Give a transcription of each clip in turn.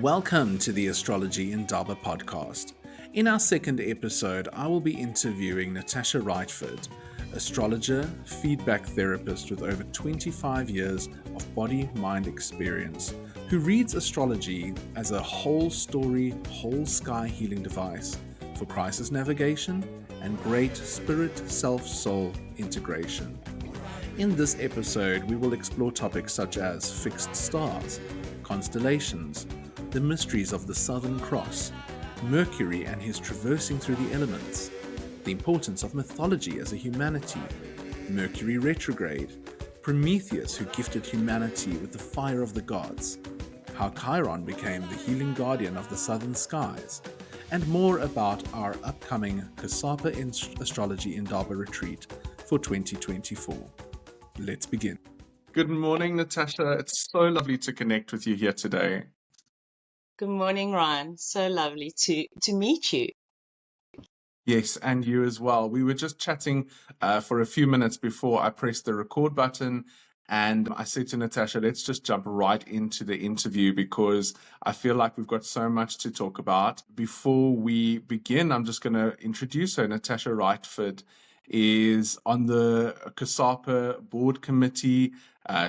Welcome to the Astrology Indaba podcast. In our second episode, I will be interviewing Natasha Rightford, astrologer, feedback therapist with over 25 years of body-mind experience, who reads astrology as a whole story, whole sky healing device for crisis navigation and great spirit, self-soul integration. In this episode, we will explore topics such as fixed stars, constellations, the mysteries of the Southern Cross, Mercury and his traversing through the elements, the importance of mythology as a humanity, Mercury retrograde, Prometheus who gifted humanity with the fire of the gods, how Chiron became the healing guardian of the southern skies, and more about our upcoming COSAPA Astrology Indaba retreat for 2024. Let's begin. Good morning, Natasha. It's so lovely to connect with you here today. Good morning, Ryan. So lovely to meet you. Yes, and you as well. We were just chatting for a few minutes before I pressed the record button, and I said to Natasha, let's just jump right into the interview because I feel like we've got so much to talk about. Before we begin, I'm just going to introduce her. Natasha Rightford is on the COSAPA Board-Committee.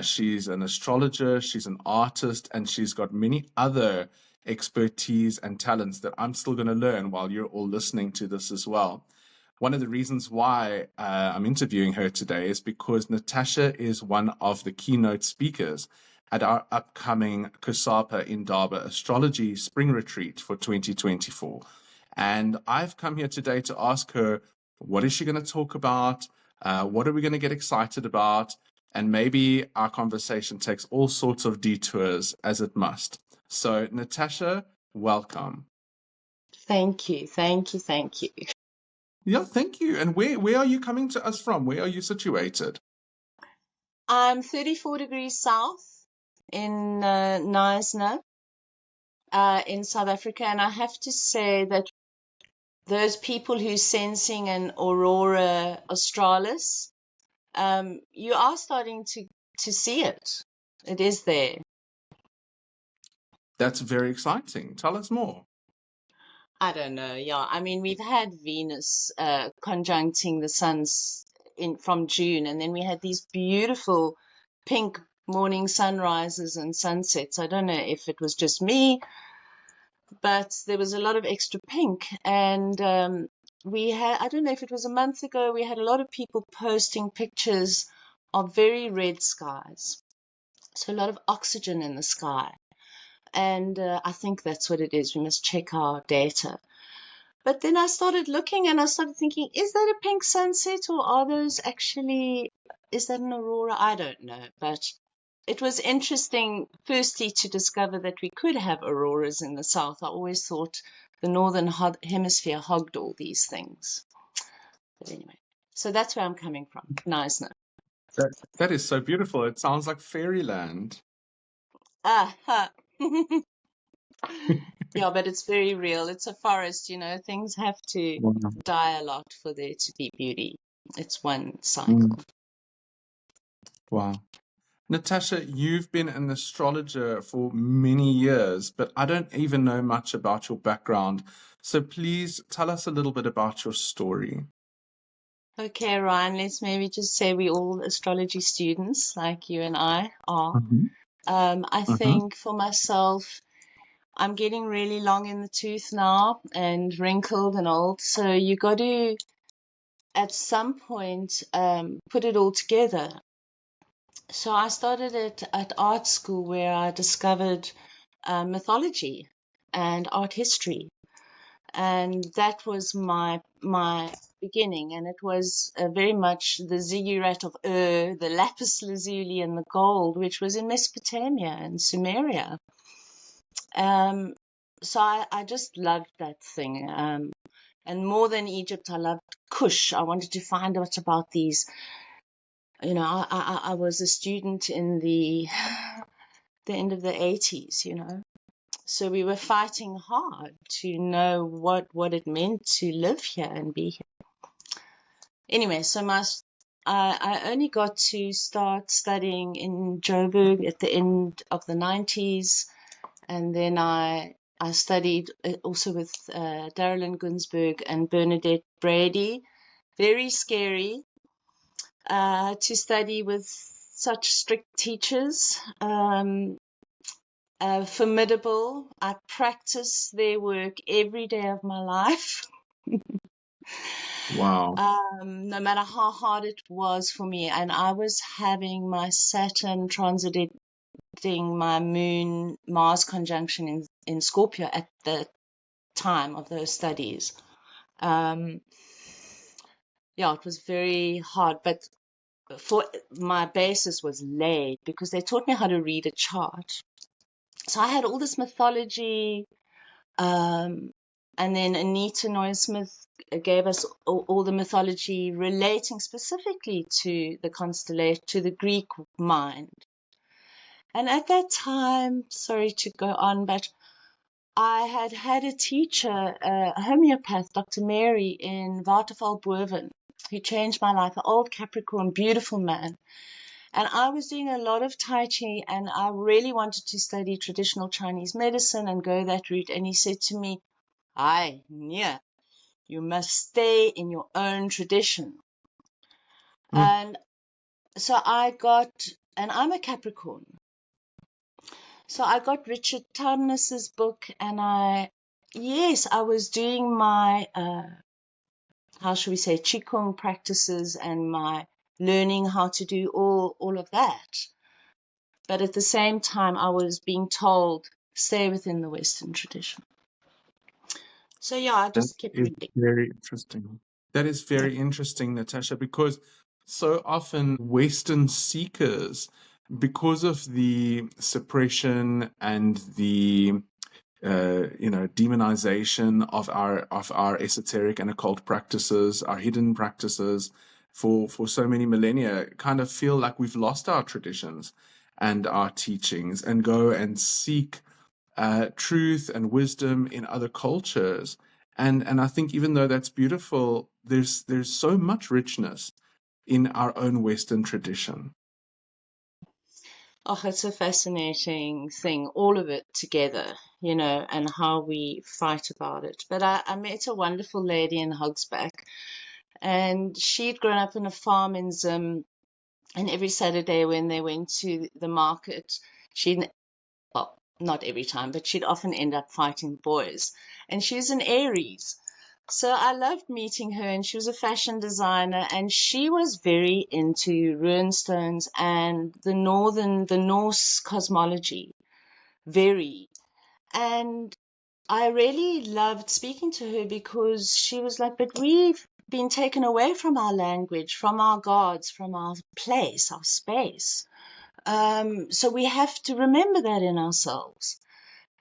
She's an astrologer, she's an artist, and she's got many other expertise and talents that I'm still going to learn while you're all listening to this as well. One of the reasons why I'm interviewing her today is because Natasha is one of the keynote speakers at our upcoming COSAPA Indaba Astrology Spring Retreat for 2024. And I've come here today to ask her, what is she going to talk about? What are we going to get excited about? And maybe our conversation takes all sorts of detours as it must. So, Natasha, welcome. Thank you. Yeah, thank you. And where are you coming to us from? Where are you situated? I'm 34 degrees south in Knysna in South Africa. And I have to say that those people who are sensing an aurora australis, you are starting to see it. It is there. That's very exciting. Tell us more. I don't know. Yeah, I mean, we've had Venus conjuncting the suns from June, and then we had these beautiful pink morning sunrises and sunsets. I don't know if it was just me, but there was a lot of extra pink. And I don't know if it was a month ago, we had a lot of people posting pictures of very red skies. So a lot of oxygen in the sky. And I think that's what it is. We must check our data. But then I started looking and I started thinking, is that a pink sunset or is that an aurora? I don't know. But it was interesting, firstly, to discover that we could have auroras in the south. I always thought the northern hemisphere hogged all these things. But anyway, so that's where I'm coming from, Knysna. That is so beautiful. It sounds like fairyland. Yeah, but it's very real. It's a forest, things have to die a lot for there to be beauty. It's one cycle. Wow. Natasha, you've been an astrologer for many years, but I don't even know much about your background. So please tell us a little bit about your story. Okay, Ryan, let's maybe just say we're all astrology students like you and I are. I think for myself, I'm getting really long in the tooth now and wrinkled and old. So you got to, at some point, put it all together. So I started at art school where I discovered mythology and art history. And that was my beginning. And it was very much the ziggurat of Ur, the lapis lazuli and the gold, which was in Mesopotamia and Sumeria. So I just loved that thing. And more than Egypt, I loved Kush. I wanted to find out about these. I was a student in the end of the 80s, So we were fighting hard to know what it meant to live here and be here. Anyway, so I only got to start studying in Joburg at the end of the 90s. And then I studied also with Darylyn Gunsberg and Bernadette Brady. Very scary to study with such strict teachers. Formidable. I practice their work every day of my life. Wow. No matter how hard it was for me. And I was having my Saturn transiting my Moon Mars conjunction in Scorpio at the time of those studies. Yeah, it was very hard, but for my basis was laid because they taught me how to read a chart. So I had all this mythology, and then Anita Neusmith gave us all the mythology relating specifically to the constellation, to the Greek mind. And at that time, sorry to go on, but I had a teacher, a homeopath, Dr. Mary in Waterval Boven, who changed my life, an old Capricorn, beautiful man. And I was doing a lot of Tai Chi, and I really wanted to study traditional Chinese medicine and go that route. And he said to me, "Ai, Nia, you must stay in your own tradition." And so and I'm a Capricorn. So I got Richard Tarnus's book, and I was doing my, how should we say, chikung practices and my learning how to do all of that. But at the same time, I was being told, stay within the Western tradition. So yeah, I just kept reading. Very interesting. That is very interesting, Natasha, because so often Western seekers, because of the suppression and the demonization of our esoteric and occult practices, our hidden practices, for so many millennia, kind of feel like we've lost our traditions and our teachings, and go and seek truth and wisdom in other cultures. And I think even though that's beautiful, there's so much richness in our own Western tradition. Oh, it's a fascinating thing, all of it together, and how we fight about it. But I met a wonderful lady in Hogsback, and she'd grown up in a farm in Zim, and every Saturday when they went to the market, well, not every time, but she'd often end up fighting boys. And she was an Aries. So I loved meeting her, and she was a fashion designer, and she was very into runestones and the Norse cosmology, very. And I really loved speaking to her because she was like, but we've been taken away from our language, from our gods, from our place, our space. So we have to remember that in ourselves.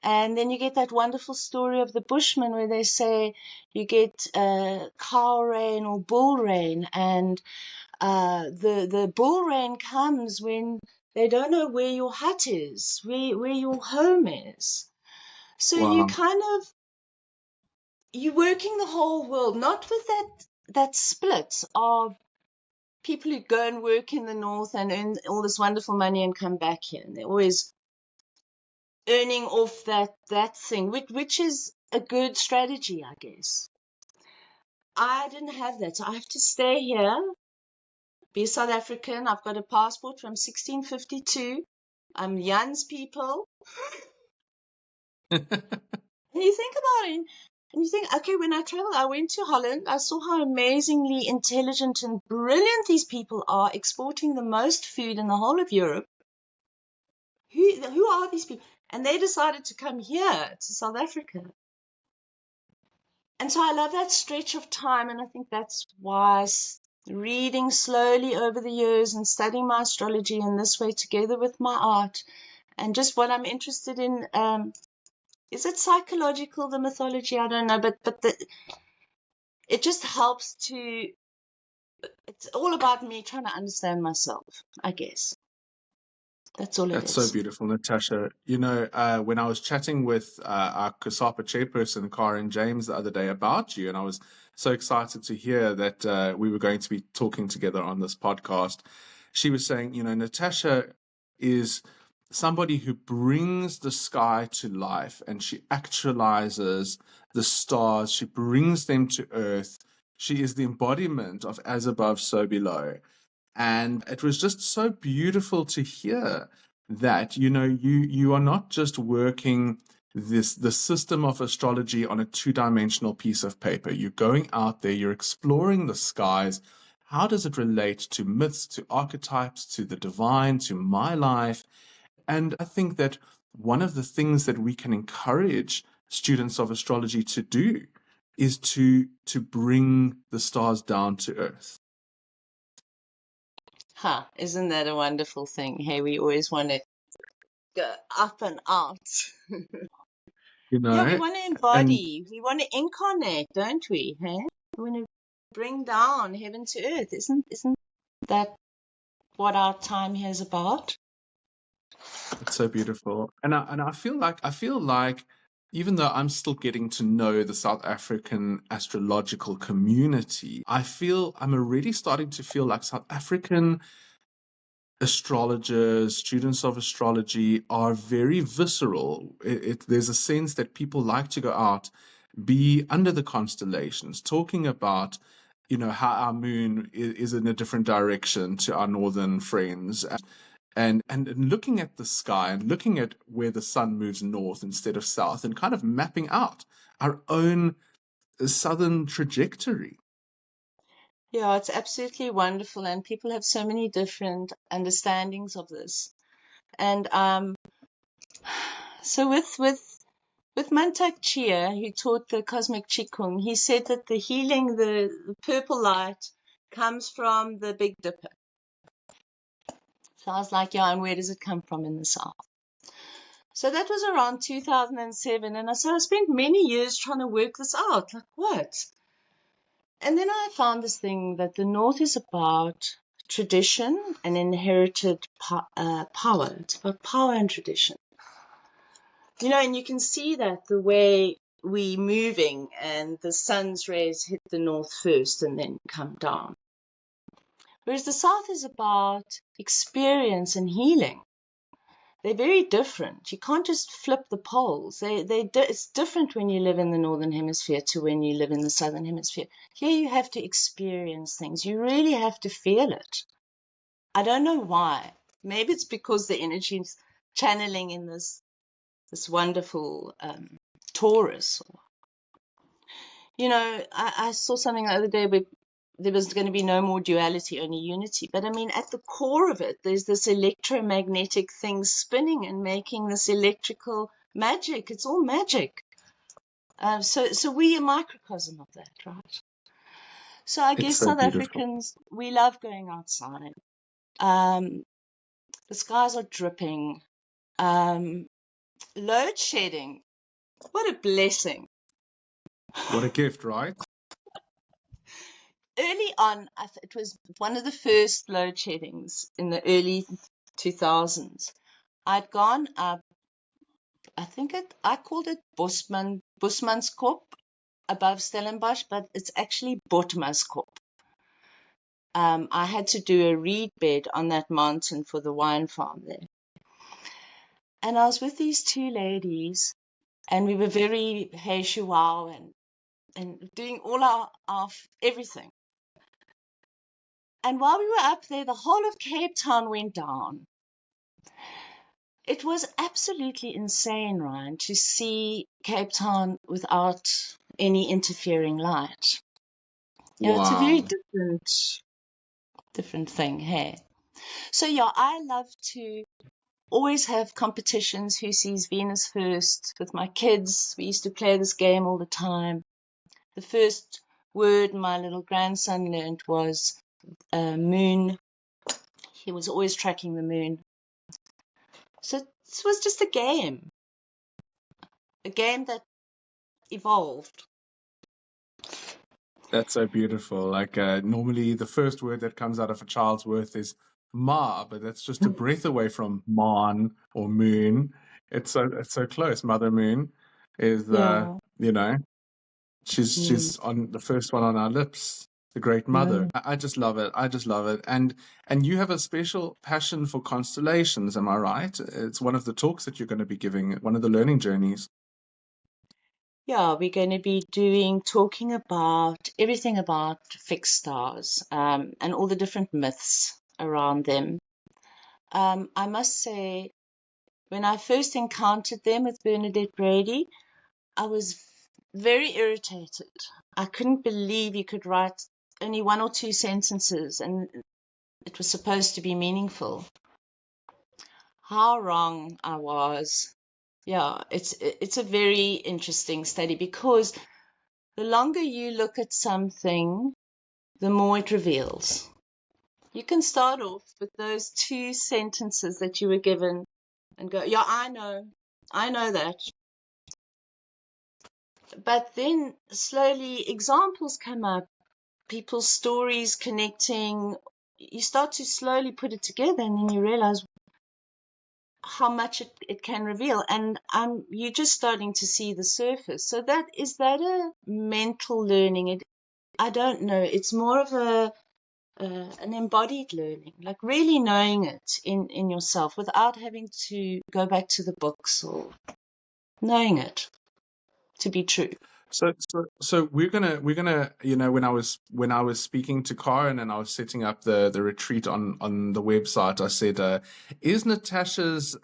And then you get that wonderful story of the Bushmen where they say you get cow rain or bull rain, and the bull rain comes when they don't know where your hut is, where your home is. So Wow. you're working the whole world, not with that split of people who go and work in the north and earn all this wonderful money and come back here, and they're always earning off that thing, which is a good strategy, I guess. I didn't have that, so I have to stay here, be South African. I've got a passport from 1652. I'm Jan's people. And you think about it, and you think, okay, when I traveled, I went to Holland. I saw how amazingly intelligent and brilliant these people are, exporting the most food in the whole of Europe. Who are these people? And they decided to come here to South Africa. And so I love that stretch of time, and I think that's why reading slowly over the years and studying my astrology in this way together with my art and just what I'm interested in, is it psychological, the mythology? I don't know, but it just helps to, it's all about me trying to understand myself, I guess. That's all it That's is. so beautiful, Natasha. When I was chatting with our COSAPA chairperson, Karen James, the other day about you, and I was so excited to hear that we were going to be talking together on this podcast. She was saying, Natasha is somebody who brings the sky to life, and she actualizes the stars. She brings them to earth. She is the embodiment of as above, so below. And it was just so beautiful to hear that, you are not just working the system of astrology on a two-dimensional piece of paper. You're going out there, you're exploring the skies. How does it relate to myths, to archetypes, to the divine, to my life? And I think that one of the things that we can encourage students of astrology to do is to bring the stars down to earth. Isn't that a wonderful thing? Hey, we always want to go up and out. Yeah, we want to And embody, we want to incarnate, don't we? Hey, we want to bring down heaven to earth. Isn't that what our time here is about? it's so beautiful. And I feel like even though I'm still getting to know the South African astrological community, I'm already starting to feel like South African astrologers, students of astrology are very visceral. There's a sense that people like to go out, be under the constellations, talking about, how our moon is in a different direction to our northern friends. And looking at the sky and looking at where the sun moves north instead of south, and kind of mapping out our own southern trajectory. Yeah, it's absolutely wonderful, and people have so many different understandings of this. And so with Mantak Chia, who taught the cosmic chikung, he said that the healing, the purple light, comes from the Big Dipper. So I was like, yeah, and where does it come from in the south? So that was around 2007, and so I spent many years trying to work this out. Like, what? And then I found this thing that the North is about tradition and inherited power. It's about power and tradition. And you can see that the way we're moving, and the sun's rays hit the North first and then come down. Whereas the South is about experience and healing. They're very different. You can't just flip the poles. It's different when you live in the Northern Hemisphere to when you live in the Southern Hemisphere. Here you have to experience things. You really have to feel it. I don't know why. Maybe it's because the energy is channeling in this wonderful Taurus. I saw something the other day where there was going to be no more duality, only unity. But I mean, at the core of it, there's this electromagnetic thing spinning and making this electrical magic. It's all magic. So we're a microcosm of that, right? So I guess so South beautiful. Africans, we love going outside. The skies are dripping. Load shedding. What a blessing. What a gift, right? Early on, it was one of the first load sheddings in the early 2000s. I'd gone up, I called it Bosmanskop above Stellenbosch, but it's actually Botmaskop. I had to do a reed bed on that mountain for the wine farm there. And I was with these two ladies, and we were very hey wow and doing all our everything. And while we were up there, the whole of Cape Town went down. It was absolutely insane, Ryan, to see Cape Town without any interfering light. Wow. It's a very different thing, hey? So, I love to always have competitions, who sees Venus first. With my kids, we used to play this game all the time. The first word my little grandson learned was moon. He was always tracking the moon. So this was just a game that evolved. That's so beautiful. Like normally the first word that comes out of a child's mouth is ma, but that's just a breath away from mon or moon. It's so close. Mother Moon is she's on the first one on our lips. the Great Mother. Mm. I just love it. I just love it. And you have a special passion for constellations, am I right? It's one of the talks that you're going to be giving, one of the learning journeys. Yeah, we're going to be talking about everything about fixed stars, and all the different myths around them. I must say, when I first encountered them with Bernadette Brady, I was very irritated. I couldn't believe you could write only one or two sentences and it was supposed to be meaningful. How wrong I was. Yeah, it's a very interesting study because the longer you look at something, the more it reveals. You can start off with those two sentences that you were given and go, yeah, I know that. But then slowly examples come up, people's stories connecting. You start to slowly put it together and then you realize how much it can reveal. And you're just starting to see the surface. So is that a mental learning? I don't know. It's more of an embodied learning, like really knowing it in yourself without having to go back to the books, or knowing it to be true. So we're gonna when I was speaking to Karen and I was setting up the retreat on the website, I said, is Natasha's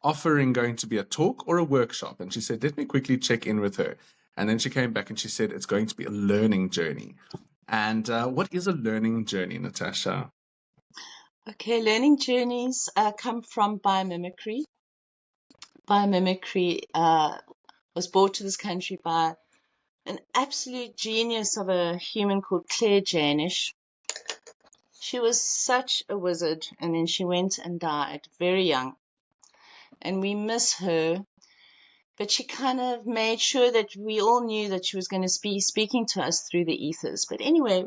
offering going to be a talk or a workshop? And she said, let me quickly check in with her. And then she came back and she said it's going to be a learning journey. And what is a learning journey, Natasha? Okay, learning journeys come from biomimicry. Biomimicry was brought to this country by an absolute genius of a human called Claire Janish. She was such a wizard, and then she went and died very young. And we miss her, but she kind of made sure that we all knew that she was going to be speaking to us through the ethers. But anyway,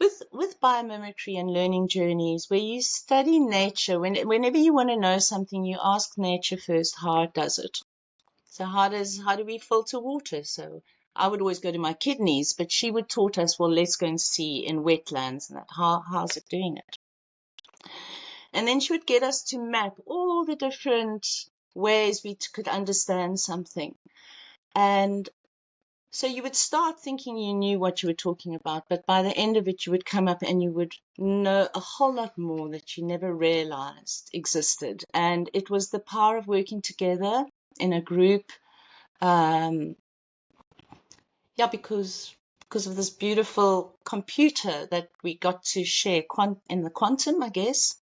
with biomimicry and learning journeys, where you study nature, whenever you want to know something, you ask nature first, how it does it. So how do we filter water? So I would always go to my kidneys, but she would taught us, well, let's go and see in wetlands and that. How's it doing it? And then she would get us to map all the different ways we could understand something. And so you would start thinking you knew what you were talking about, but by the end of it, you would come up and you would know a whole lot more that you never realized existed. And it was the power of working together in a group. Because of this beautiful computer that we got to share in the quantum, I guess.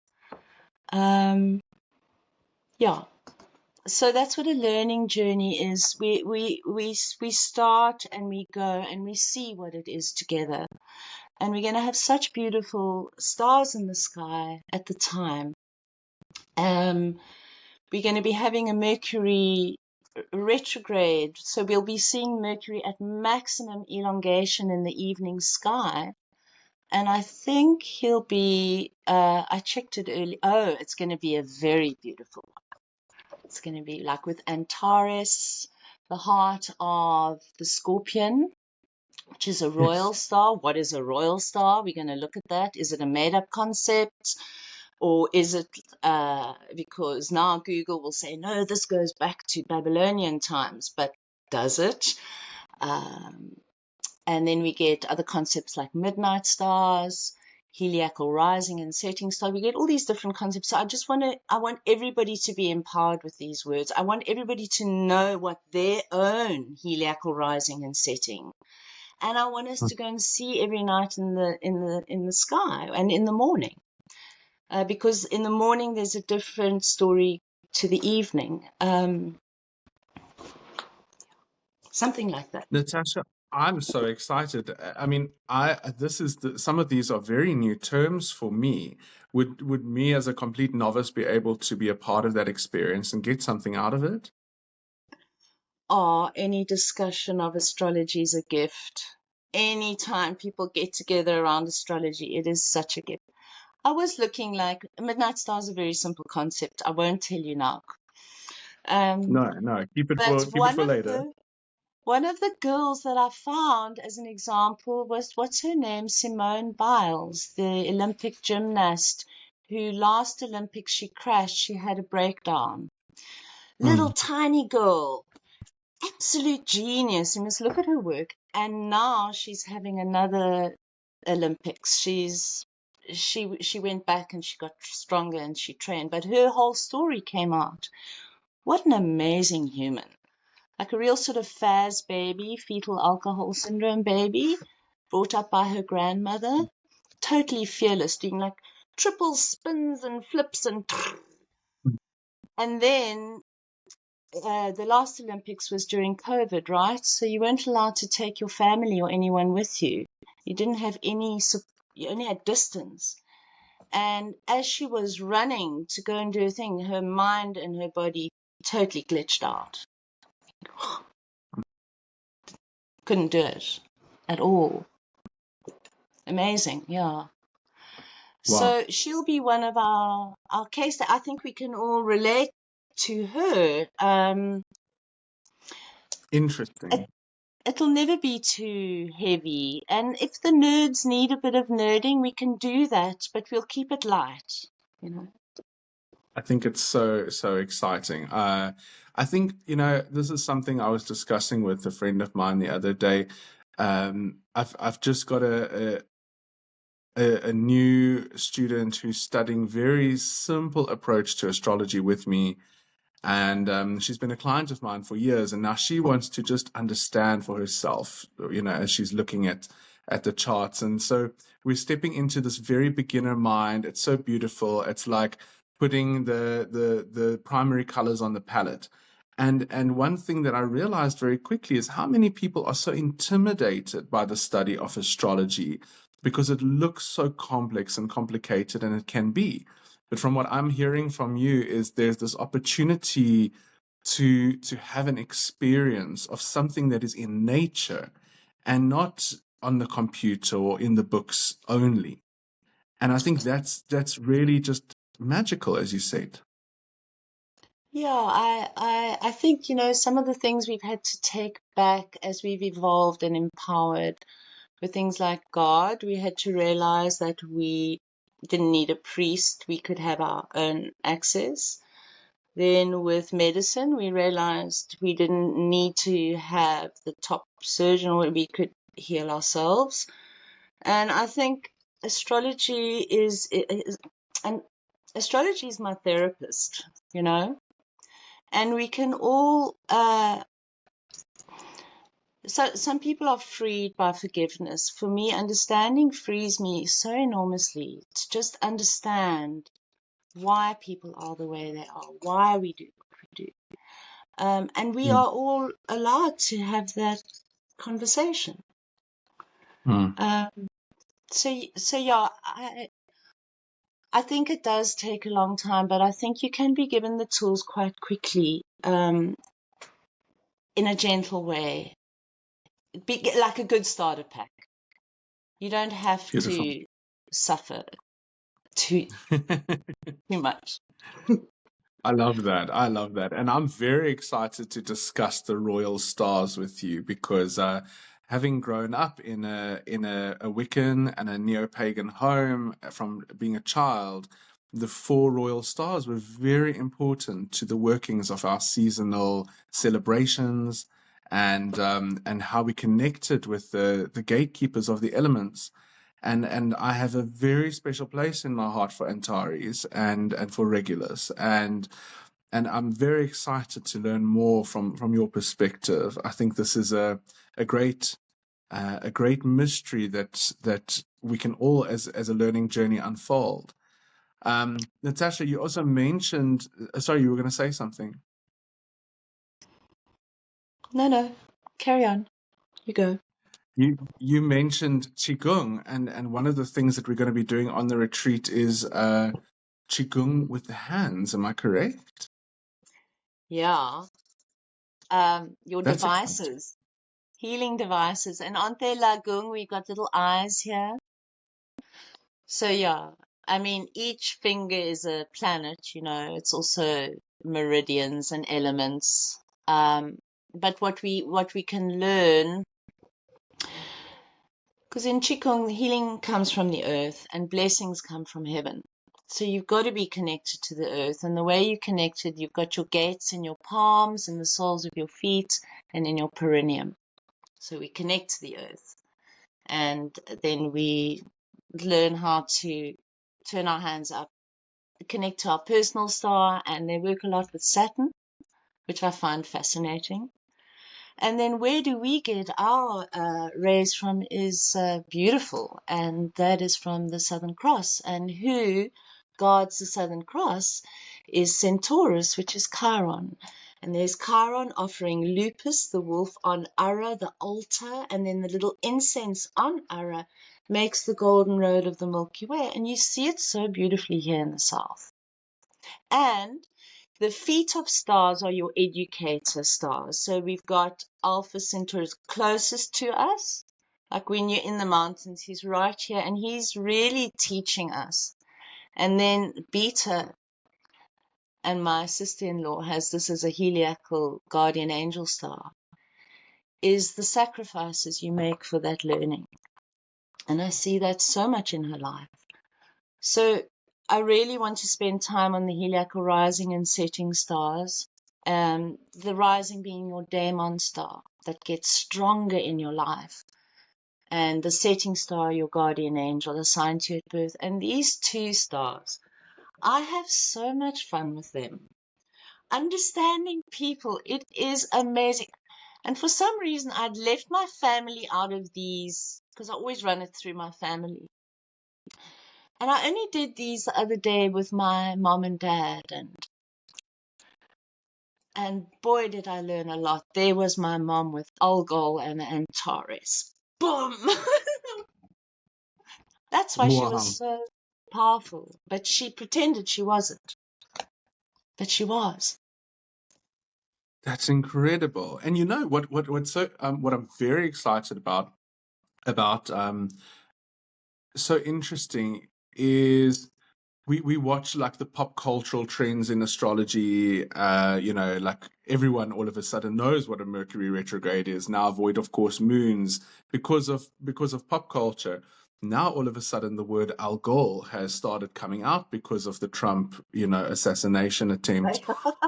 So that's what a learning journey is. We start and we go and we see what it is together. And we're going to have such beautiful stars in the sky at the time. We're going to be having a Mercury retrograde, so we'll be seeing Mercury at maximum elongation in the evening sky. And I think he'll be, I checked it early. Oh, it's going to be a very beautiful one. It's going to be like with Antares, the heart of the Scorpion, which is a royal star. What is a royal star? We're going to look at that. Is it a made-up concept? Or is it because now Google will say, no, this goes back to Babylonian times, but does it? And then we get other concepts like midnight stars, heliacal rising and setting star. We get all these different concepts. So I want everybody to be empowered with these words. I want everybody to know what their own heliacal rising and setting. And I want us to go and see every night in the sky and in the morning. Because in the morning there's a different story to the evening. Something like that. Natasha, I'm so excited. I mean, some of these are very new terms for me. Would me as a complete novice be able to be a part of that experience and get something out of it? Any discussion of astrology is a gift. Anytime people get together around astrology, it is such a gift. I was looking like midnight star is a very simple concept. I won't tell you now. No, keep it But for later. One of the girls that I found as an example was, what's her name? Simone Biles, the Olympic gymnast who last Olympics she crashed, she had a breakdown. Little tiny girl, absolute genius. You must look at her work. And now she's having another Olympics. She went back and she got stronger and she trained, but her whole story came out. What an amazing human. Like a real sort of Faz baby, fetal alcohol syndrome baby, brought up by her grandmother, totally fearless, doing like triple spins and flips and then the last Olympics was during COVID, right? So you weren't allowed to take your family or anyone with you. You didn't have any, you only had distance. And as she was running to go and do a thing, her mind and her body totally glitched out. Couldn't do it at all. Amazing, yeah. Wow. So she'll be one of our case that I think we can all relate to her. Interesting. It'll never be too heavy. And if the nerds need a bit of nerding, we can do that, but we'll keep it light, you know. I think it's so exciting. I think, this is something I was discussing with a friend of mine the other day. I've just got a new student who's studying very simple approach to astrology with me. And she's been a client of mine for years, and now she wants to just understand for herself, as she's looking at the charts. And so we're stepping into this very beginner mind. It's so beautiful. It's like putting the primary colors on the palette. And one thing that I realized very quickly is how many people are so intimidated by the study of astrology because it looks so complex and complicated, and it can be. But from what I'm hearing from you is there's this opportunity to have an experience of something that is in nature and not on the computer or in the books only. And I think that's really just magical, as you said. Yeah, I think, some of the things we've had to take back as we've evolved and empowered were things like God. We had to realize that we didn't need a priest, we could have our own access. Then with medicine, we realized we didn't need to have the top surgeon, or we could heal ourselves. And I think astrology and astrology is my therapist, and we can all, so some people are freed by forgiveness. For me, understanding frees me so enormously to just understand why people are the way they are, why we do what we do. And we are all allowed to have that conversation. So yeah, I think it does take a long time, but I think you can be given the tools quite quickly, in a gentle way. Be like a good starter pack. You don't have Beautiful. to suffer too much. I love that. I love that. And I'm very excited to discuss the royal stars with you because having grown up in a Wiccan and a neo-pagan home from being a child, the 4 royal stars were very important to the workings of our seasonal celebrations and how we connected with the gatekeepers of the elements. And I have a very special place in my heart for Antares and for Regulus. And I'm very excited to learn more from your perspective. I think this is a great mystery that we can all as a learning journey unfold. Natasha, you also mentioned, sorry, you were going to say something. No, carry on. You go. You mentioned chikung, and one of the things that we're going to be doing on the retreat is chikung with the hands. Am I correct? Yeah. Your That's devices, exciting. healing devices. And on the lagung, we got little eyes here. So yeah, I mean, each finger is a planet, it's also meridians and elements. But what we can learn, because in chikung, healing comes from the earth and blessings come from heaven. So you've got to be connected to the earth, and the way you're connected, you've got your gates in your palms, in the soles of your feet, and in your perineum. So we connect to the earth, and then we learn how to turn our hands up, connect to our personal star, and they work a lot with Saturn, which I find fascinating. And then where do we get our rays from is beautiful, and that is from the Southern Cross. And who guards the Southern Cross is Centaurus, which is Chiron. And there's Chiron offering Lupus, the wolf, on Ara, the altar, and then the little incense on Ara makes the golden road of the Milky Way. And you see it so beautifully here in the South. And the feet of stars are your educator stars. So we've got Alpha Centaurus closest to us. Like when you're in the mountains, he's right here and he's really teaching us. And then Beta, and my sister-in-law has this as a heliacal guardian angel star, is the sacrifices you make for that learning. And I see that so much in her life. So I really want to spend time on the heliacal rising and setting stars. The rising being your daemon star that gets stronger in your life, and the setting star, your guardian angel, assigned to you at birth. And these two stars, I have so much fun with them. Understanding people, it is amazing. And for some reason, I'd left my family out of these because I always run it through my family. And I only did these the other day with my mom and dad, and boy, did I learn a lot. There was my mom with Algol and Antares. Boom! That's why she was Wow. so powerful. But she pretended she wasn't. But she was. That's incredible. And you know what's so what I'm very excited about so interesting is we watch like the pop cultural trends in astrology. You know, like everyone all of a sudden knows what a Mercury retrograde is now, avoid of course moons because of pop culture. Now all of a sudden the word Algol has started coming out because of the Trump, you know, assassination attempt,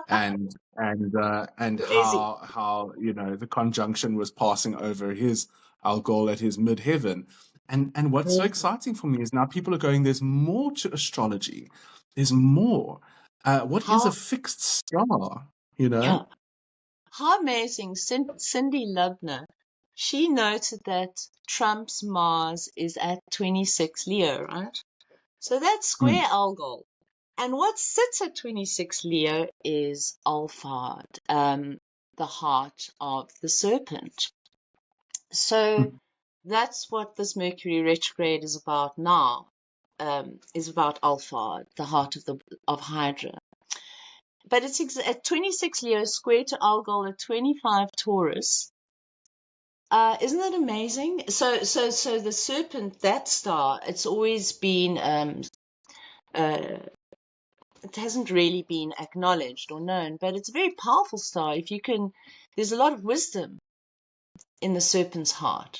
and Crazy. how you know the conjunction was passing over his Algol at his midheaven. And what's so Crazy. exciting for me is now people are going, there's more to astrology. There's more. What is a How, fixed star? You know? yeah, how amazing. Cindy Lubner, she noted that Trump's Mars is at 26 Leo, right? So that's Mm, square Algol. And what sits at 26 Leo is Alphard, the heart of the serpent. So mm. that's what this Mercury retrograde is about now, is about Alphard, the heart of Hydra. But it's at 26 Leo square to Algol at 25 Taurus. Isn't that amazing? So the serpent, that star, it's always been it hasn't really been acknowledged or known, but it's a very powerful star. If you can, there's a lot of wisdom in the serpent's heart.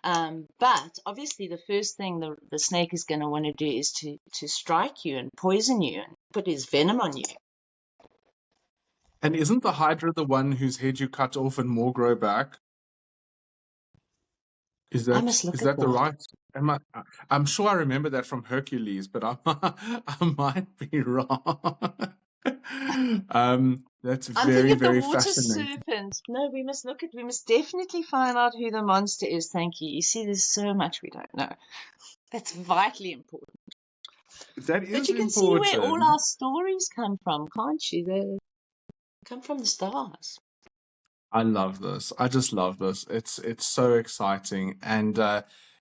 But obviously, the first thing the snake is going to want to do is to strike you and poison you and put his venom on you. And isn't the Hydra the one whose head you cut off and more grow back? Is I that must look is at that the that. right? I'm sure I remember that from Hercules, but I might be wrong. That's I'm thinking very, of the very water fascinating. serpent. No, we must definitely find out who the monster is. Thank you. You see, there's so much we don't know. That's vitally important. That But is you can see where all important. our stories come from, can't you? They come from the stars. I love this. I just love this. It's so exciting. And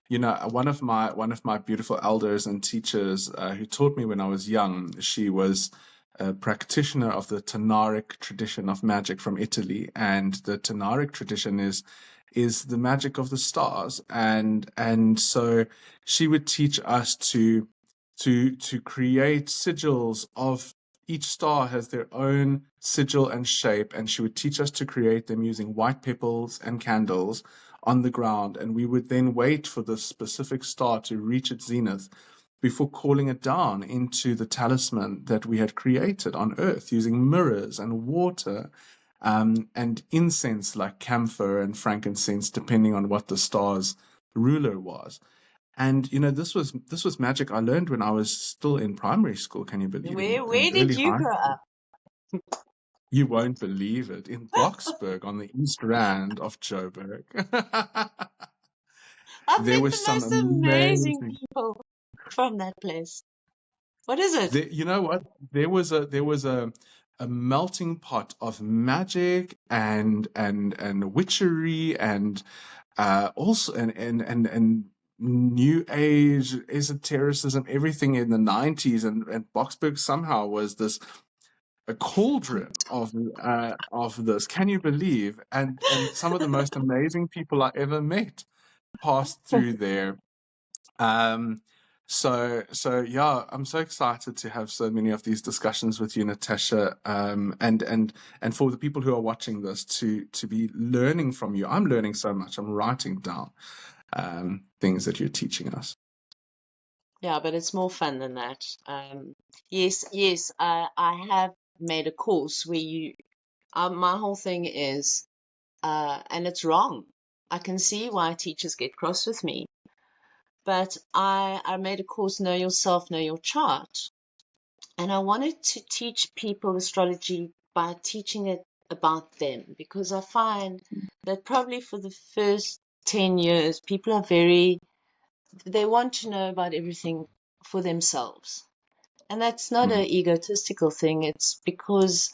you know, one of my beautiful elders and teachers who taught me when I was young, she was a practitioner of the Tanaric tradition of magic from Italy, and the Tanaric tradition is the magic of the stars, and so she would teach us to create sigils of each star has their own sigil and shape, and she would teach us to create them using white pebbles and candles on the ground, and we would then wait for the specific star to reach its zenith before calling it down into the talisman that we had created on Earth using mirrors and water, and incense like camphor and frankincense, depending on what the star's ruler was. And this was magic I learned when I was still in primary school. Can you believe, in Where did early you high grow school? up? You won't believe it. In Boksburg on the East Rand of Joburg. I've There met were the some most amazing amazing. people from that place. What is it? You know what? There was a melting pot of magic and witchery and also and new age esotericism, everything in the 90s, and Boksburg somehow was this a cauldron of this. Can you believe? And some of the most amazing people I ever met passed through there. Um, so yeah, I'm so excited to have so many of these discussions with you, Natasha. And for the people who are watching this to be learning from you. I'm learning so much. I'm writing down things that you're teaching us. Yeah, but it's more fun than that. Yes, I have made a course where my whole thing is, and it's wrong. I can see why teachers get cross with me, but I made a course, Know Yourself, Know Your Chart. And I wanted to teach people astrology by teaching it about them, because I find that probably for the first 10 years, people are they want to know about everything for themselves. And that's not Mm, an egotistical thing. It's because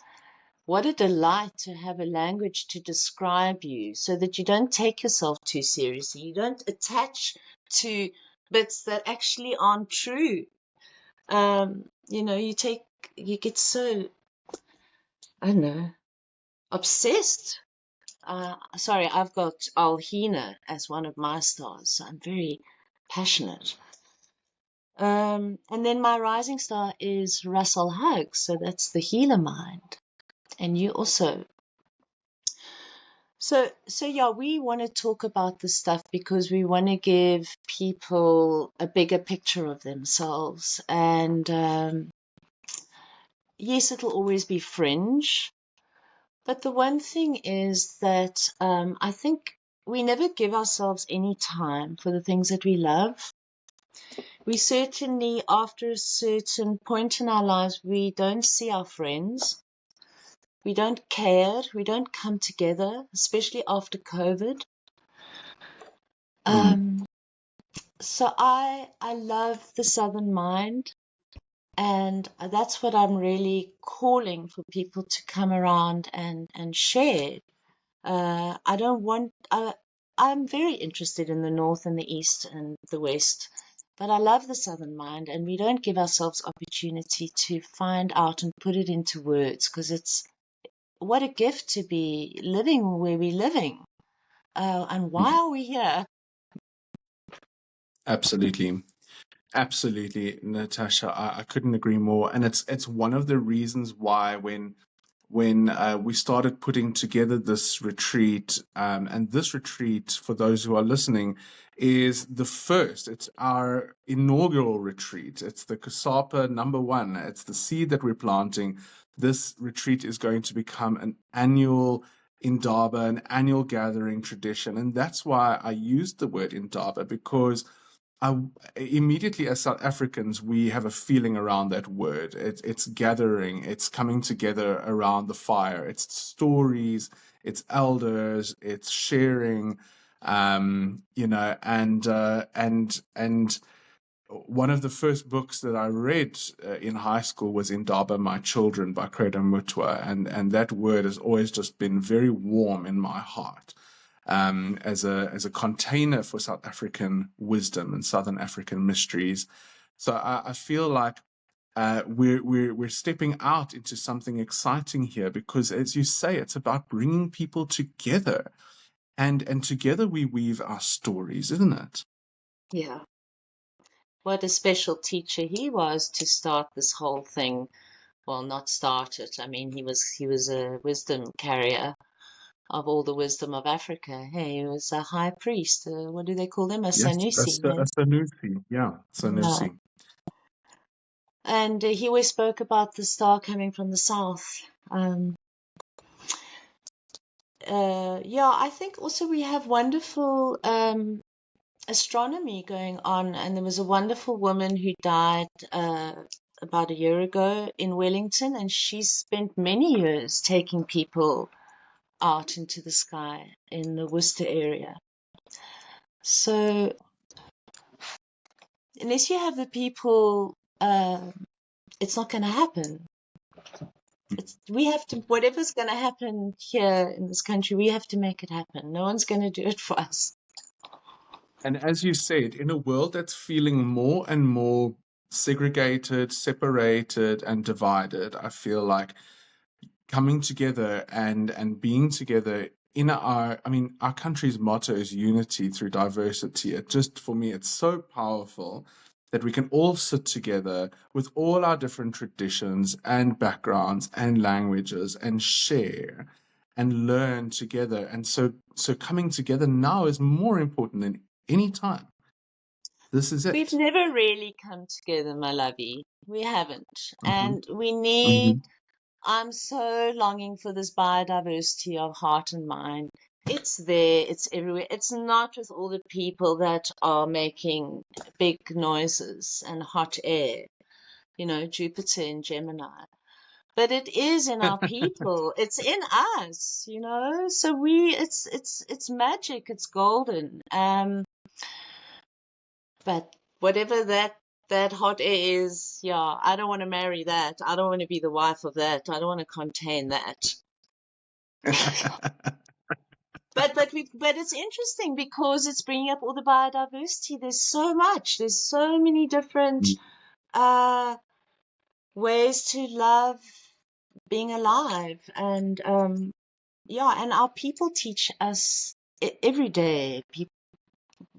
what a delight to have a language to describe you so that you don't take yourself too seriously. You don't attach to bits that actually aren't true. You get so, I don't know, obsessed. Sorry, I've got Alhina as one of my stars, so I'm very passionate. And then my rising star is Russell Hug, so that's the healer mind. And you also. So yeah, we want to talk about this stuff because we want to give people a bigger picture of themselves. And yes, it'll always be fringe. But the one thing is that I think we never give ourselves any time for the things that we love. We certainly, after a certain point in our lives, we don't see our friends. We don't care. We don't come together, especially after COVID. mm, Um, so I love the Southern mind, and that's what I'm really calling for people to come around and share. I don't want. I'm very interested in the North and the East and the West, but I love the Southern mind, and we don't give ourselves opportunity to find out and put it into words, because it's what a gift to be living where we're living. And why mm. are we here? Absolutely. Absolutely, Natasha. I couldn't agree more. And it's one of the reasons why when we started putting together this retreat, and this retreat, for those who are listening, is the first. It's our inaugural retreat. It's the COSAPA #1. It's the seed that we're planting. This retreat is going to become an annual Indaba, an annual gathering tradition. And that's why I used the word Indaba, because I, immediately as South Africans, we have a feeling around that word. It's gathering, it's coming together around the fire. It's stories, it's elders, it's sharing, and one of the first books that I read in high school was Indaba, My Children by Credo Mutwa, and that word has always just been very warm in my heart, as a container for South African wisdom and Southern African mysteries. So I feel like we're stepping out into something exciting here, because, as you say, it's about bringing people together, and together we weave our stories, isn't it? Yeah. What a special teacher he was to start this whole thing. well, not started. I mean, he was a wisdom carrier of all the wisdom of Africa. Hey, he was a high priest. What do they call them? A Yes, Sanusi. Hey? a Sanusi. Yeah, Yeah. Sanusi. And he always spoke about the star coming from the south. Yeah, I think also we have wonderful astronomy going on, and there was a wonderful woman who died about a year ago in Wellington, and she spent many years taking people out into the sky in the Worcester area. So unless you have the people, it's not going to happen. We have to, whatever's going to happen here in this country, we have to make it happen. No one's going to do it for us. And as you said, in a world that's feeling more and more segregated, separated, and divided, I feel like coming together and being together in our country's motto is unity through diversity. It just, for me, it's so powerful that we can all sit together with all our different traditions and backgrounds and languages and share and learn together. And so coming together now is more important than any time. This is We've it. never really come together, my lovey. We haven't. Mhm. And we need, I'm so longing for this biodiversity of heart and mind. It's there, it's everywhere. It's not with all the people that are making big noises and hot air, you know, Jupiter and Gemini. But it is in our people. It's in us, you know. So it's magic. It's golden. But whatever that hot air is, yeah, I don't want to marry that. I don't want to be the wife of that. I don't want to contain that. But it's interesting because it's bringing up all the biodiversity. There's so much. There's so many different ways to love being alive, and yeah, and our people teach us every day.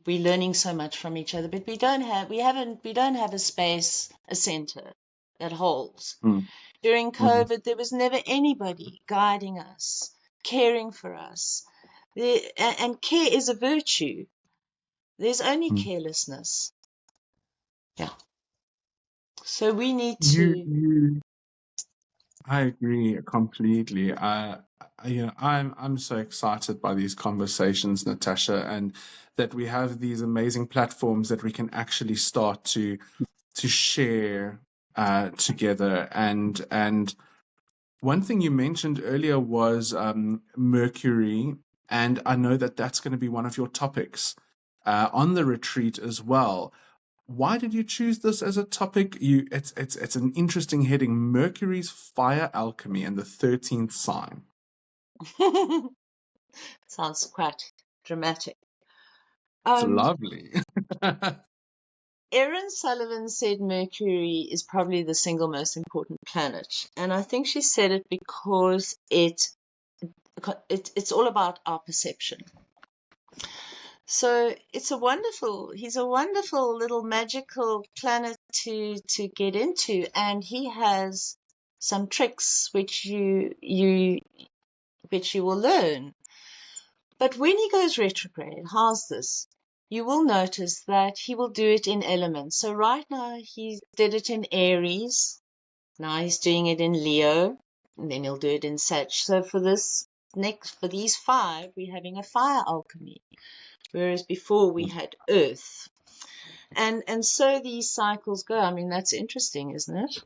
We're learning so much from each other, but we don't have a space, a center that holds. During COVID, there was never anybody guiding us, caring for us. And care is a virtue. There's only carelessness. Yeah. So we need to. I agree completely. I'm so excited by these conversations, Natasha, and that we have these amazing platforms that we can actually start to share together. And one thing you mentioned earlier was Mercury, and I know that that's going to be one of your topics on the retreat as well. Why did you choose this as a topic? It's an interesting heading: Mercury's fire alchemy and the 13th sign. Sounds quite dramatic. It's lovely. Erin Sullivan said Mercury is probably the single most important planet, and I think she said it because it's all about our perception. So he's a wonderful little magical planet to get into, and he has some tricks which you will learn. But when he goes retrograde, how's this? You will notice that he will do it in elements. So right now he did it in Aries. Now he's doing it in Leo, and then he'll do it in Sag. So for these 5, we're having a fire alchemy, whereas before we had earth. And so these cycles go. I mean, that's interesting, isn't it?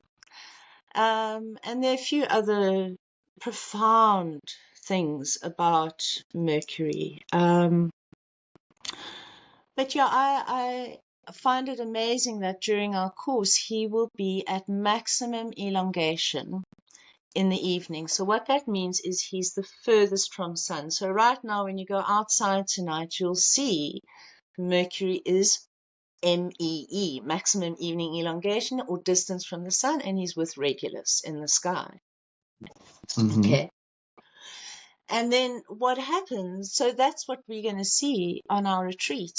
And there are a few other profound things about Mercury. But yeah, I find it amazing that during our course, he will be at maximum elongation in the evening. So what that means is he's the furthest from sun. So right now, when you go outside tonight, you'll see Mercury is MEE, maximum evening elongation, or distance from the sun, and he's with Regulus in the sky. Okay. And then what happens, so that's what we're going to see on our retreat.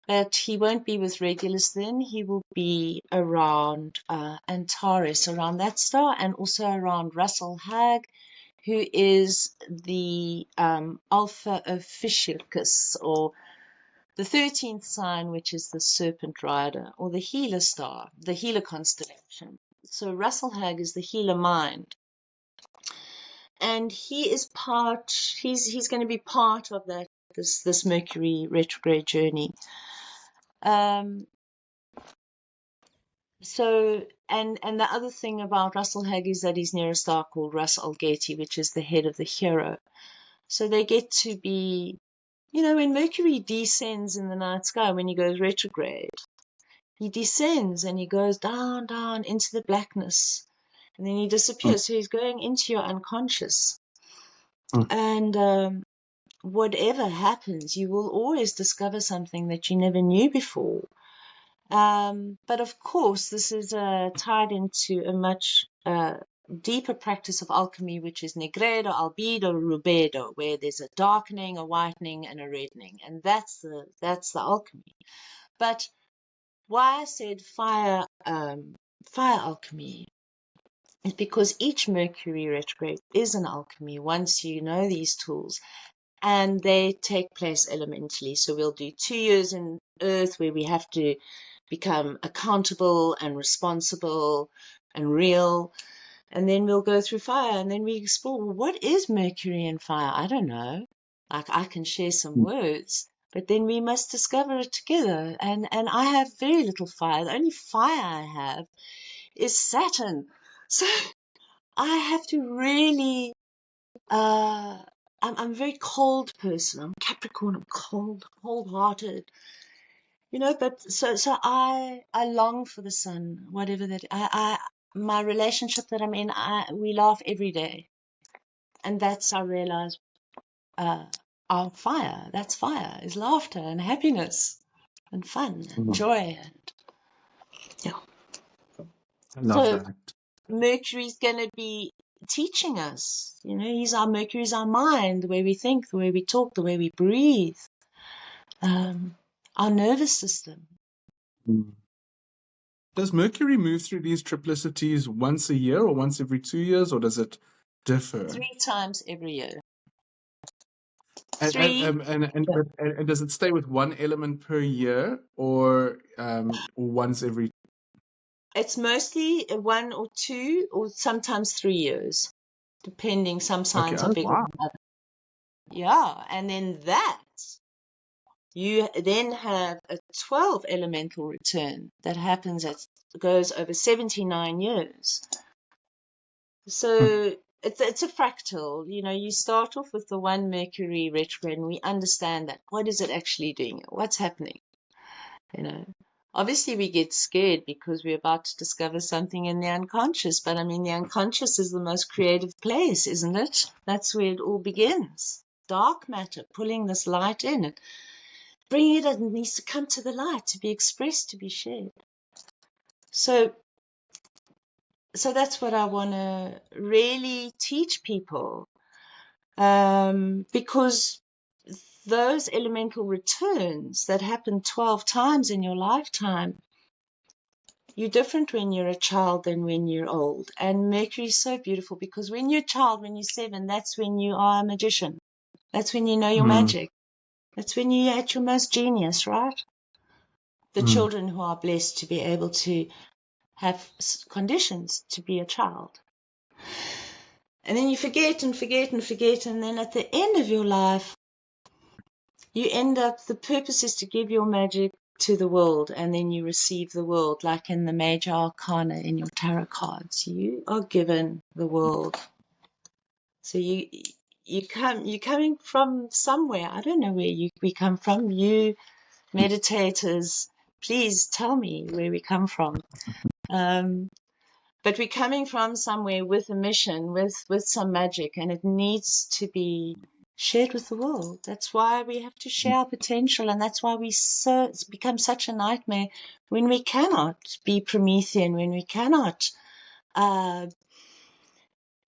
But he won't be with Regulus then. He will be around Antares, around that star, and also around Russell Hag, who is the Alpha Ophiuchus, or the 13th sign, which is the Serpent Rider, or the Healer star, the Healer constellation. So Russell Hag is the healer mind. And he is he's going to be part of this Mercury retrograde journey. So, and the other thing about Russell Hag is that he's near a star called Ras Algeti, which is the head of the hero. So they get to be, when Mercury descends in the night sky, when he goes retrograde, he descends and he goes down, down into the blackness, and then he disappears. So he's going into your unconscious. And whatever happens, you will always discover something that you never knew before. But of course, this is tied into a much deeper practice of alchemy, which is negredo, albedo, rubedo, where there's a darkening, a whitening, and a reddening, and that's the alchemy. But why I said fire alchemy is because each Mercury retrograde is an alchemy once you know these tools. And they take place elementally. So we'll do 2 years in Earth where we have to become accountable and responsible and real. And then we'll go through fire, and then we explore, well, what is Mercury and fire? I don't know. Like, I can share some words, but then we must discover it together. And I have very little fire. The only fire I have is Saturn. So I have to really I'm a very cold person. I'm Capricorn. I'm cold-hearted. But so I long for the sun, whatever that. My relationship that I'm in, we laugh every day, and that's, I realize, our fire. That's fire, is laughter and happiness and fun and joy, and yeah. I love that. Mercury's going to be teaching us. Mercury's our mind, the way we think, the way we talk, the way we breathe, our nervous system. Does Mercury move through these triplicities once a year or once every 2 years, or does it differ? 3 times every year. And does it stay with one element per year, or once every? It's mostly 1 or 2 or sometimes 3 years, depending. Some signs are bigger than others. Yeah, and then you then have a 12 elemental return that goes over 79 years. So it's a fractal. You start off with the one Mercury retrograde, and we understand that. What is it actually doing? What's happening? Obviously we get scared because we're about to discover something in the unconscious, but I mean, the unconscious is the most creative place, isn't it? That's where it all begins. Dark matter, pulling this light in, and bringing it needs to come to the light, to be expressed, to be shared. So that's what I want to really teach people, because those elemental returns that happen 12 times in your lifetime, you're different when you're a child than when you're old. And Mercury is so beautiful because when you're a child, when you're 7, that's when you are a magician. That's when you know your magic. That's when you're at your most genius, right? The children who are blessed to be able to have conditions to be a child. And then you forget and forget and forget, and then at the end of your life, you end up, the purpose is to give your magic to the world, and then you receive the world, like in the major arcana in your tarot cards. You are given the world. So you're coming from somewhere. I don't know where we come from. You meditators, please tell me where we come from. But we're coming from somewhere with a mission, with some magic, and it needs to be shared with the world. That's why we have to share our potential, and that's why it's become such a nightmare when we cannot be Promethean, when we cannot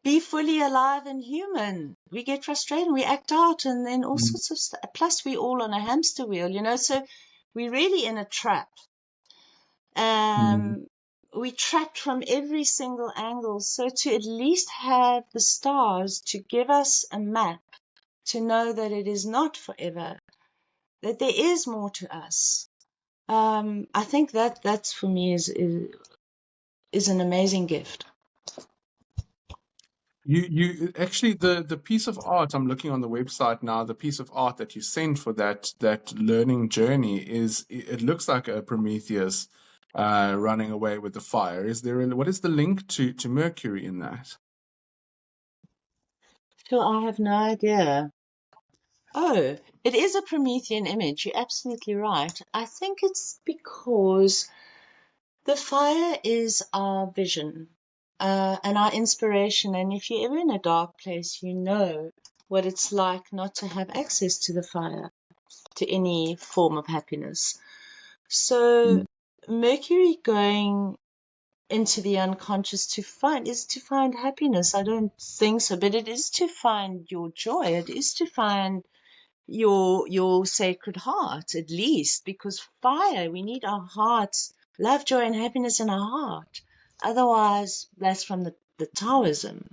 be fully alive and human. We get frustrated, we act out, and then all sorts of stuff. Plus, we're all on a hamster wheel, So we're really in a trap. Mm. We trapped from every single angle. So to at least have the stars to give us a map to know that it is not forever, that there is more to us. I think that's for me is an amazing gift. You actually, the piece of art, I'm looking on the website now, the piece of art that you sent for that learning journey it looks like a Prometheus running away with the fire. What is the link to Mercury in that? Sure, I have no idea. Oh, it is a Promethean image. You're absolutely right. I think it's because the fire is our vision, and our inspiration. And if you're ever in a dark place, you know what it's like not to have access to the fire, to any form of happiness. So, Mm. Mercury going into the unconscious to find happiness. I don't think so, but it is to find your joy. It is to find your sacred heart, at least, because fire, we need our hearts, love, joy, and happiness in our heart. Otherwise, that's from the Taoism.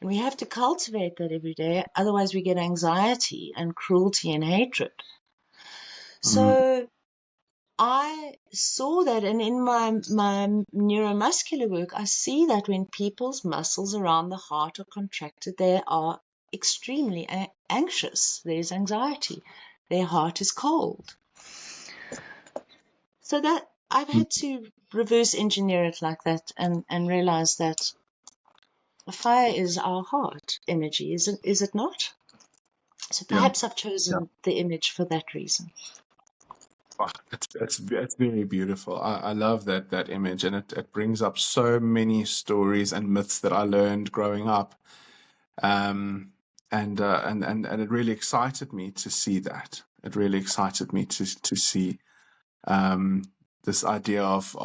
And we have to cultivate that every day. Otherwise, we get anxiety and cruelty and hatred. Mm. So I saw that, and in my neuromuscular work, I see that when people's muscles around the heart are contracted, they are extremely anxious. There's anxiety. Their heart is cold. So that I've had to reverse engineer it like that and realize that fire is our heart energy, is it not? So Yeah. perhaps I've chosen the image for that reason. Wow, that's very beautiful. I love that image, and it brings up so many stories and myths that I learned growing up. And it really excited me to see that. It really excited me to see um, this idea of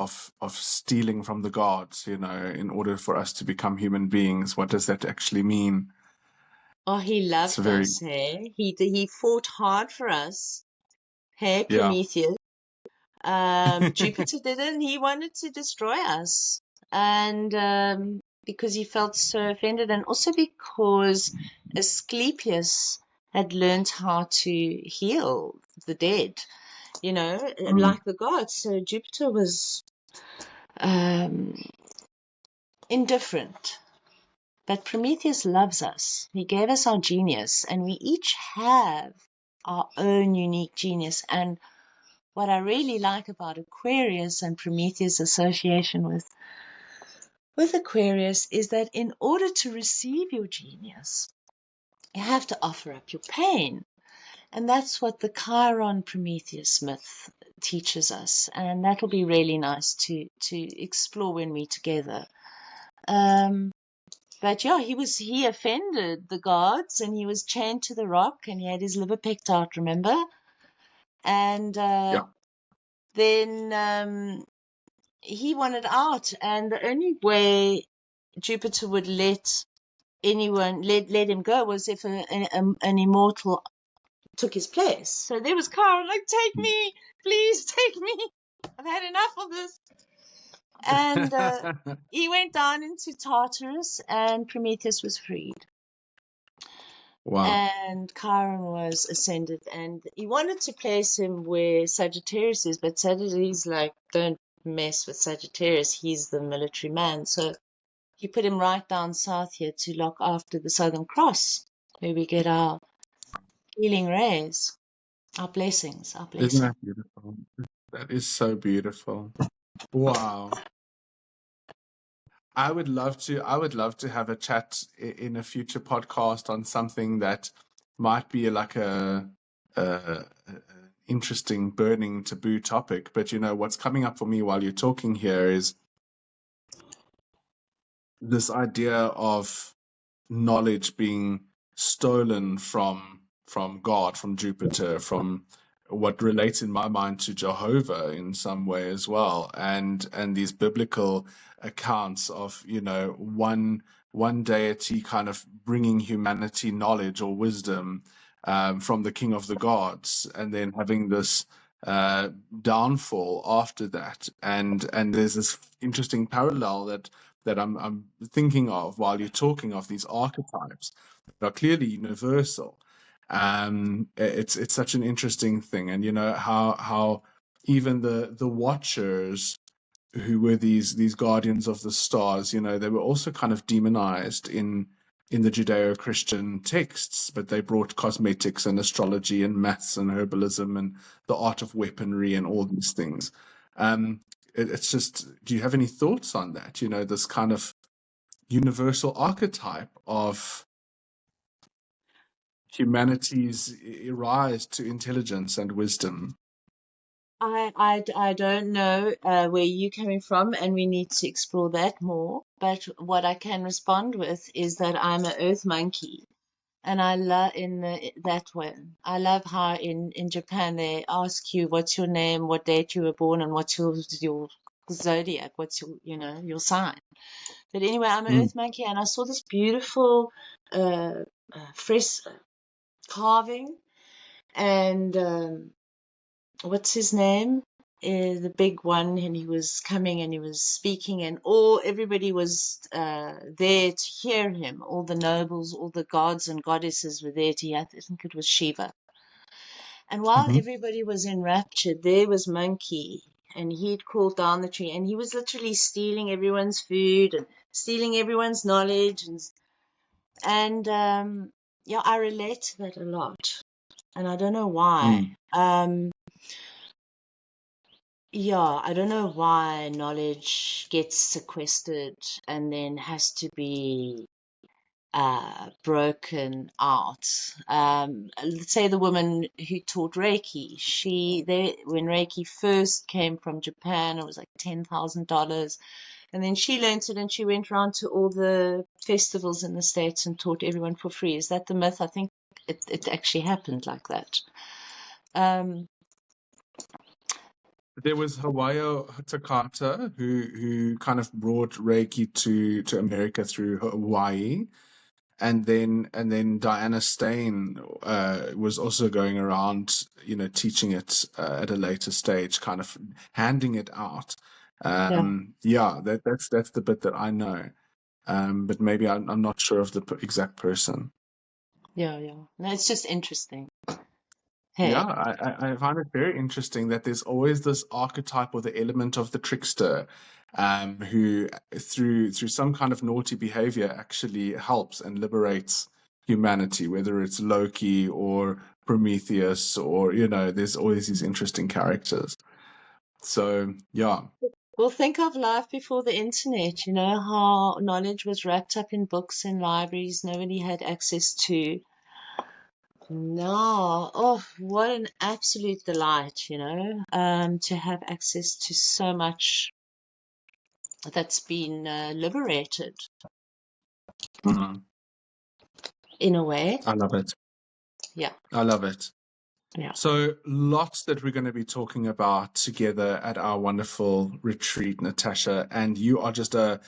stealing from the gods, in order for us to become human beings. What does that actually mean? Oh, he It's loved very, us, hey? He fought hard for us. Hey, yeah. Prometheus. Jupiter didn't. He wanted to destroy us. And because he felt so offended, and also because Asclepius had learned how to heal the dead, Mm. like the gods. So Jupiter was um, indifferent. But Prometheus loves us. He gave us our genius, and we each have our own unique genius. And what I really like about Aquarius and Prometheus' association with Aquarius is that in order to receive your genius, you have to offer up your pain. And that's what the Chiron Prometheus myth teaches us. And that'll be really nice to explore when we're together. But yeah, he offended the gods, and he was chained to the rock, and he had his liver pecked out, remember? And Yeah. then he wanted out, and the only way Jupiter would let him go was if an immortal took his place. So there was Chiron, like, take me, please take me. I've had enough of this. And he went down into Tartarus, and Prometheus was freed. Wow. And Chiron was ascended, and he wanted to place him where Sagittarius is, but Sagittarius like, don't mess with Sagittarius, he's the military man. So he put him right down south here to look after the Southern Cross, where we get our healing rays, our blessings, our Isn't blessing. that beautiful? That is so beautiful. Wow. I would love to have a chat in a future podcast on something that might be like a interesting burning taboo topic. But what's coming up for me while you're talking here is this idea of knowledge being stolen from God, from Jupiter, from what relates in my mind to Jehovah in some way as well, and these biblical accounts of one deity kind of bringing humanity knowledge or wisdom from the King of the gods, and then having this downfall after that. And there's this interesting parallel that I'm thinking of while you're talking of these archetypes that are clearly universal. It's such an interesting thing, and how even the Watchers, who were these guardians of the stars, they were also kind of demonized in the Judeo-Christian texts, but they brought cosmetics and astrology and maths and herbalism and the art of weaponry and all these things. It's just, do you have any thoughts on that? This kind of universal archetype of humanity's rise to intelligence and wisdom. I don't know where you're coming from, and we need to explore that more. But what I can respond with is that I'm an earth monkey, and I love that way. I love how in Japan they ask you what's your name, what date you were born, and what's your zodiac, what's your sign. But anyway, I'm an earth monkey, and I saw this beautiful fresco carving, and what's his name? The big one, and he was coming and he was speaking, and everybody was there to hear him. All the nobles, all the gods and goddesses were there to hear. I think it was Shiva. And while everybody was enraptured, there was Monkey, and he'd crawled down the tree, and he was literally stealing everyone's food and stealing everyone's knowledge, and yeah, I relate to that a lot, and I don't know why. Yeah, I don't know why knowledge gets sequestered and then has to be broken out. Let's say the woman who taught Reiki, when Reiki first came from Japan, it was like $10,000. And then she learned it and she went around to all the festivals in the States and taught everyone for free. Is that the myth? I think it actually happened like that. There was Hawayo Takata who kind of brought Reiki to America through Hawaii. And then Diana Stein was also going around, teaching it at a later stage, kind of handing it out. Yeah, that's the bit that I know. But maybe I'm not sure of the exact person. Yeah. No, it's just interesting. Hey. Yeah, I find it very interesting that there's always this archetype or the element of the trickster, who through some kind of naughty behavior actually helps and liberates humanity, whether it's Loki or Prometheus or, there's always these interesting characters. So, yeah. Well, think of life before the internet, how knowledge was wrapped up in books and libraries nobody had access to. No, oh, what an absolute delight, to have access to so much that's been liberated in a way. I love it. Yeah. I love it. Yeah. So lots that we're going to be talking about together at our wonderful retreat, Natasha, and you are just a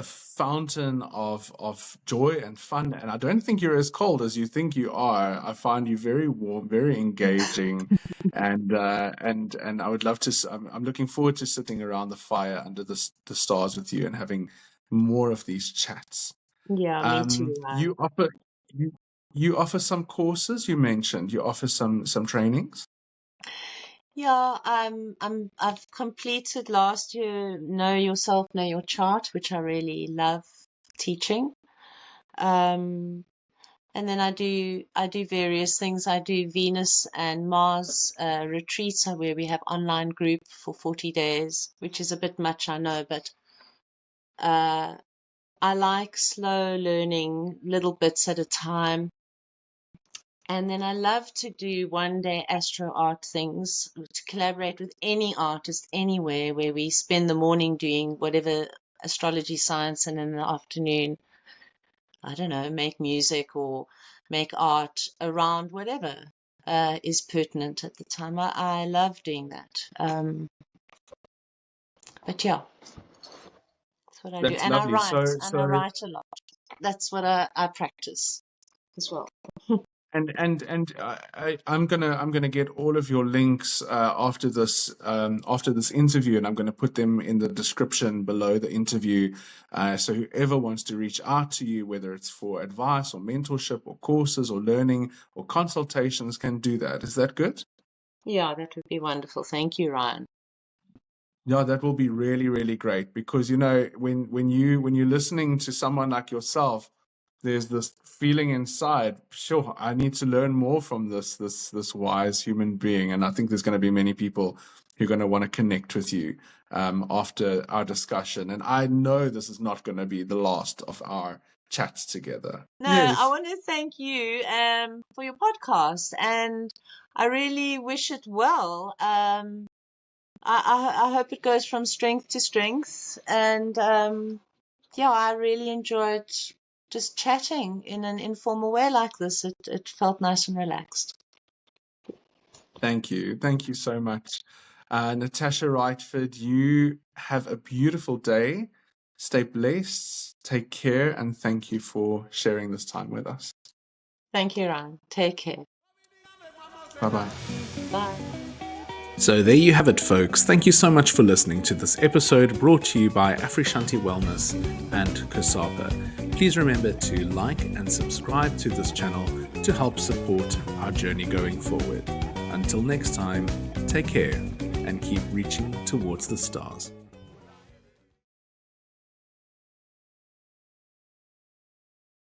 fountain of joy and fun. And I don't think you're as cold as you think you are. I find you very warm, very engaging, and I would love to. I'm looking forward to sitting around the fire under the stars with you and having more of these chats. Yeah, me too. You offer some courses. You mentioned you offer some trainings. Yeah, I've completed last year Know Yourself, Know Your Chart, which I really love teaching. And then I do various things. I do Venus and Mars retreats where we have online group for 40 days, which is a bit much, I know, but I like slow learning, little bits at a time. And then I love to do one-day astro art things, to collaborate with any artist anywhere, where we spend the morning doing whatever astrology science, and in the afternoon, I don't know, make music or make art around whatever is pertinent at the time. I love doing that. But yeah, that's what I do. And Lovely. I write a lot. That's what I practice as well. I'm gonna get all of your links after this interview, and I'm gonna put them in the description below the interview. So whoever wants to reach out to you, whether it's for advice or mentorship or courses or learning or consultations, can do that. Is that good? Yeah, that would be wonderful. Thank you, Ryan. Yeah, that will be really, really great because when you're listening to someone like yourself, there's this feeling inside, sure, I need to learn more from this wise human being. And I think there's going to be many people who are going to want to connect with you after our discussion. And I know this is not going to be the last of our chats together. No, I Yes. want to thank you for your podcast, and I really wish it well. I hope it goes from strength to strength, and yeah, I really enjoyed just chatting in an informal way like this. It felt nice and relaxed. Thank you. Thank you so much. Natasha Rightford, you have a beautiful day. Stay blessed, take care, and thank you for sharing this time with us. Thank you, Ryan. Take care. Bye-bye. Bye. So there you have it, folks. Thank you so much for listening to this episode brought to you by Afrishanti Wellness and COSAPA. Please remember to like and subscribe to this channel to help support our journey going forward. Until next time, take care and keep reaching towards the stars.